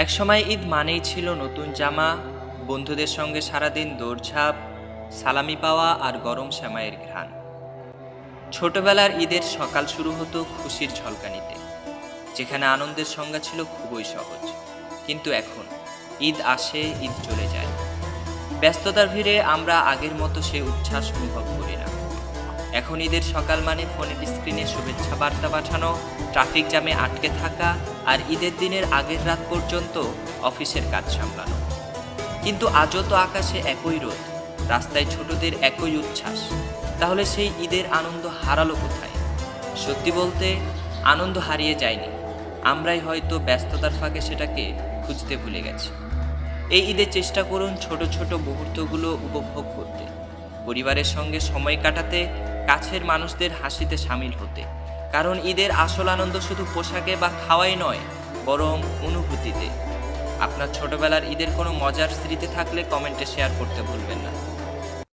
একসময় ঈদ মানেই ছিল নতুন জামা, বন্ধুদের সঙ্গে সারাদিন দৌড়ঝাঁপ, সালামি পাওয়া আর গরম সেমাইয়ের ঘ্রাণ। ছোটবেলার ঈদের সকাল শুরু হতো খুশির ঝলকানিতে, যেখানে আনন্দের সংজ্ঞা ছিল খুবই সহজ। কিন্তু এখন ঈদ আসে, ঈদ চলে যায়। ব্যস্ততার ভিড়ে আমরা আগের মতো সে উচ্ছ্বাস অনুভব করি না। এখন ঈদের সকাল মানে ফোনের স্ক্রিনে শুভেচ্ছা বার্তা পাঠানো, ট্রাফিক জ্যামে আটকে থাকা আর ঈদের দিনের আগের রাত পর্যন্ত অফিসের কাজ সামলানো। কিন্তু আজও তো আকাশে একই রোদ, রাস্তায় ছোটদের একই উচ্ছ্বাস। তাহলে সেই ঈদের আনন্দ হারালো কোথায়? সত্যি বলতে আনন্দ হারিয়ে যায়নি, আমরাই হয়তো ব্যস্ততার ফাঁকে সেটাকে খুঁজতে ভুলে গেছি। এই ঈদে চেষ্টা করুন ছোট ছোট মুহূর্তগুলো উপভোগ করতে, পরিবারের সঙ্গে সময় কাটাতে, কাছের মানুষদের হাসিতে সামিল হতে। কারণ ঈদের আসল আনন্দ শুধু পোশাকে বা খাওয়াই নয়, বরং অনুভূতিতে। আপনার ছোটবেলার ঈদের কোনো মজার স্মৃতি থাকলে কমেন্টে শেয়ার করতে ভুলবেন না।